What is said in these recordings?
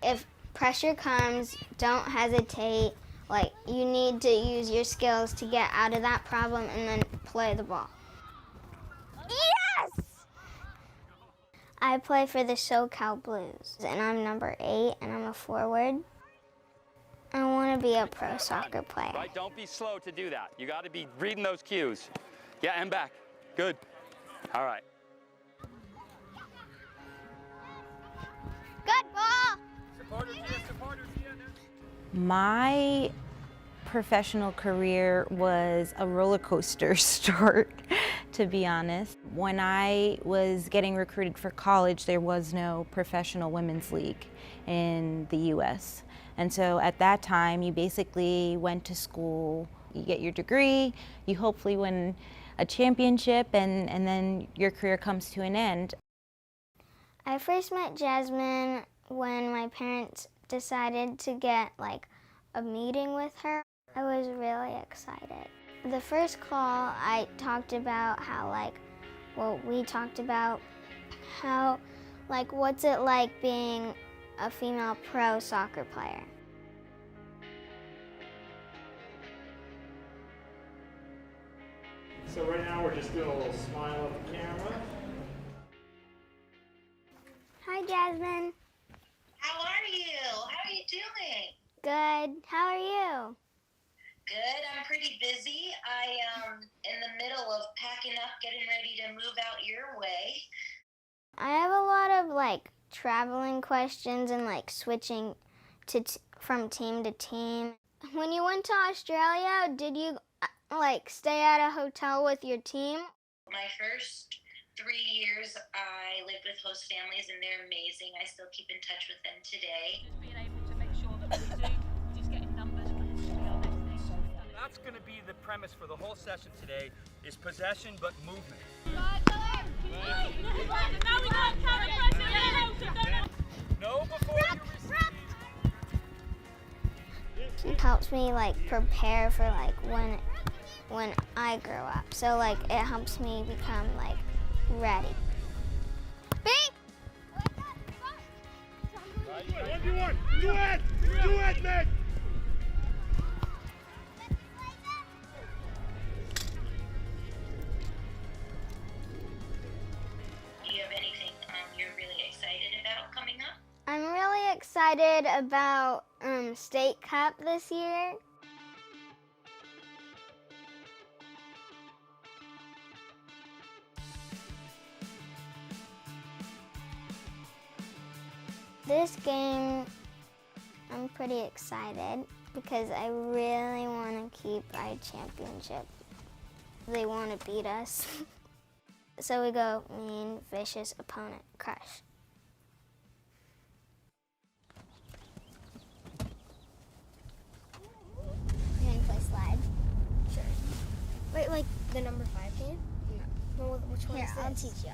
If pressure comes, don't hesitate. Like, you need to use your skills to get out of that problem and then play the ball. Yes! I play for the SoCal Blues, and I'm number 8, and I'm a forward. I want to be a pro soccer player. Right, don't be slow to do that. You got to be reading those cues. Yeah, and back. Good. All right. Good ball! Supporters here. My professional career was a roller coaster start, to be honest. When I was getting recruited for college, there was no professional women's league in the US. And so at that time, you basically went to school, you get your degree, you hopefully win a championship, and then your career comes to an end. I first met Jasmine when my parents decided to get like a meeting with her. I was really excited. The first call, I talked about how we talked about how what's it like being a female pro soccer player. So right now we're just doing a little smile at the camera. Hi, Jasmine. How are you? How are you doing? Good. How are you? Good. I'm pretty busy. I am in the middle of packing up, getting ready to move out your way. I have a lot of traveling questions and switching to from team to team. When you went to Australia, did you stay at a hotel with your team? My first 3 years, I lived with host families, and they're amazing. I still keep in touch with them today. Just being able to make sure that what we do, just getting numbers, because it's our next thing. That's going to be the premise for the whole session today, is possession but movement. No before you receive. It helps me prepare for when I grow up. So it helps me become ready. Bing! 1v1! Duet, Meg! Do you have anything you're really excited about coming up? I'm really excited about State Cup this year. This game, I'm pretty excited because I really want to keep our championship. They want to beat us. So we go mean, vicious opponent, crush. Can you play slide? Sure. Wait, the number 5 game? No. Well, which one Here, is this? I'll teach you.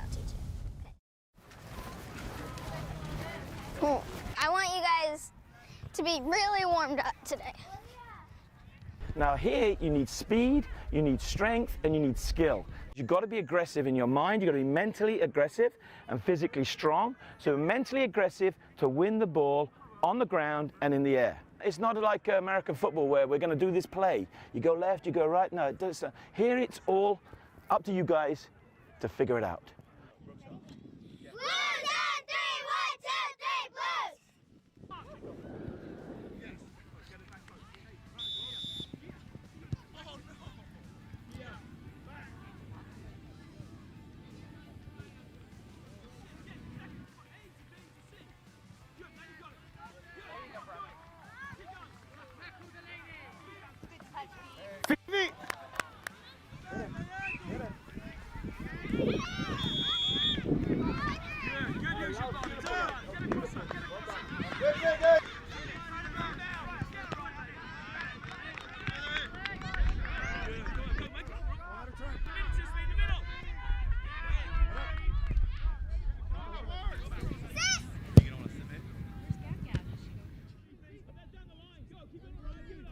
Cool. I want you guys to be really warmed up today. Now here you need speed, you need strength, and you need skill. You've got to be aggressive in your mind, you've got to be mentally aggressive and physically strong. So mentally aggressive to win the ball on the ground and in the air. It's not like American football where we're going to do this play. You go left, you go right. No, it does. Here it's all up to you guys to figure it out.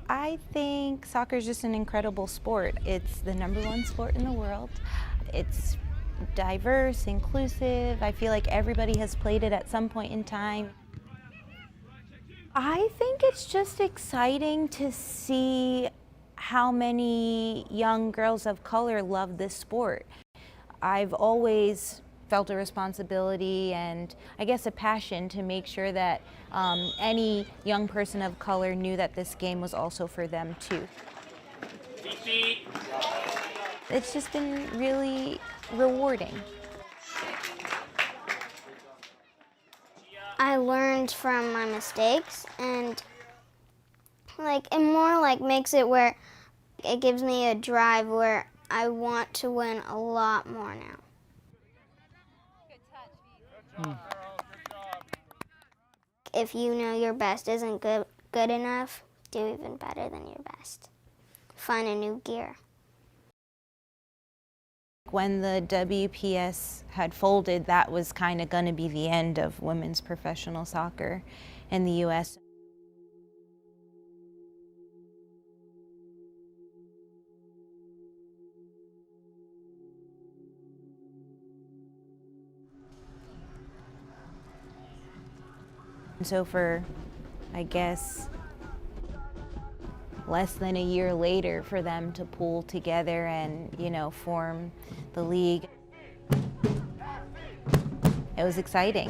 I think soccer is just an incredible sport. It's the #1 sport in the world. It's diverse, inclusive. I feel like everybody has played it at some point in time. I think it's just exciting to see how many young girls of color love this sport. I've always felt a responsibility and I guess a passion to make sure that any young person of color knew that this game was also for them too. It's just been really rewarding. I learned from my mistakes, and it more makes it where it gives me a drive where I want to win a lot more now. If you know your best isn't good enough, do even better than your best. Find a new gear. When the WPS had folded, that was kind of going to be the end of women's professional soccer in the U.S. And so for, I guess, less than a year later for them to pull together and, form the league. It was exciting.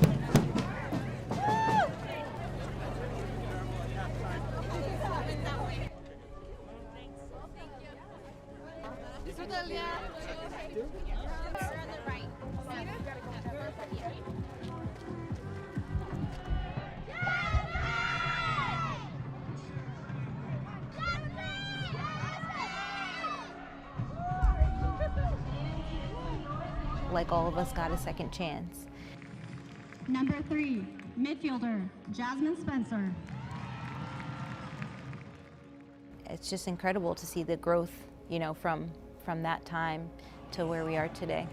Like all of us got a second chance. Number 3, midfielder, Jasmine Spencer. It's just incredible to see the growth, from that time to where we are today.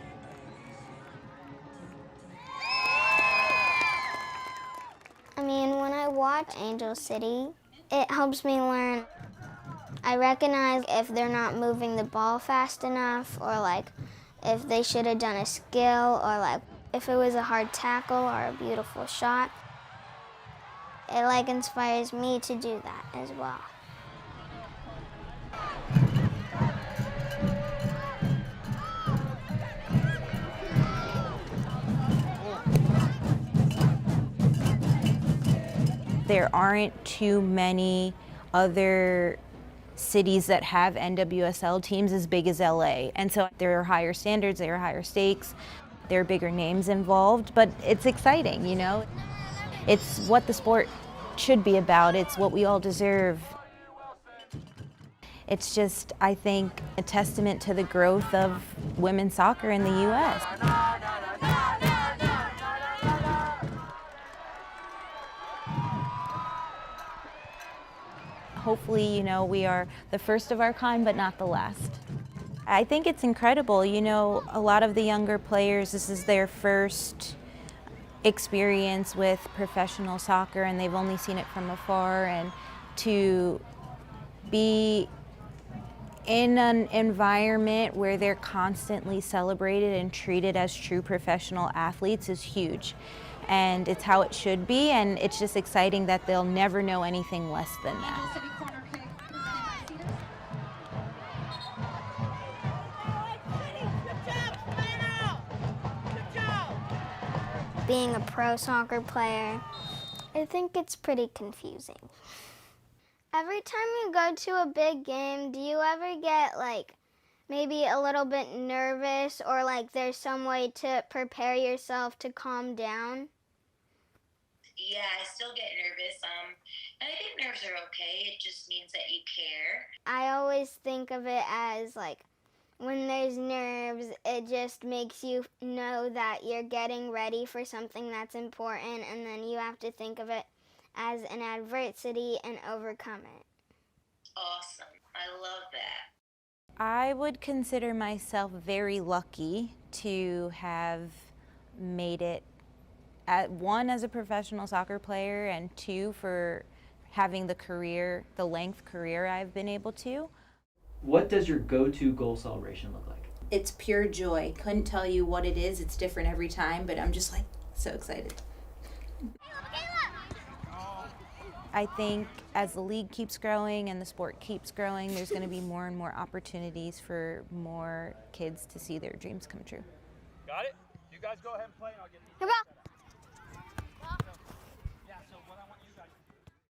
I mean, when I watch Angel City, it helps me learn. I recognize if they're not moving the ball fast enough, or if they should have done a skill, or if it was a hard tackle or a beautiful shot. It inspires me to do that as well. There aren't too many other cities that have NWSL teams as big as LA. And so there are higher standards, there are higher stakes, there are bigger names involved, but it's exciting, It's what the sport should be about, it's what we all deserve. It's just, I think, a testament to the growth of women's soccer in the US. Hopefully, we are the first of our kind, but not the last. I think it's incredible. A lot of the younger players, this is their first experience with professional soccer, and they've only seen it from afar. And to be in an environment where they're constantly celebrated and treated as true professional athletes is huge. And it's how it should be, and it's just exciting that they'll never know anything less than that. Being a pro soccer player, I think it's pretty confusing. Every time you go to a big game, do you ever get maybe a little bit nervous, or there's some way to prepare yourself to calm down? Yeah, I still get nervous. And I think nerves are okay. It just means that you care. I always think of it as when there's nerves, it just makes you know that you're getting ready for something that's important, and then you have to think of it as an adversity and overcome it. Awesome. I love that. I would consider myself very lucky to have made it, one, as a professional soccer player, and two, for having the length career I've been able to. What does your go-to goal celebration look like? It's pure joy. Couldn't tell you what it is. It's different every time, but I'm just so excited. I think as the league keeps growing and the sport keeps growing, there's going to be more and more opportunities for more kids to see their dreams come true. Got it? You guys go ahead and play and I'll get Come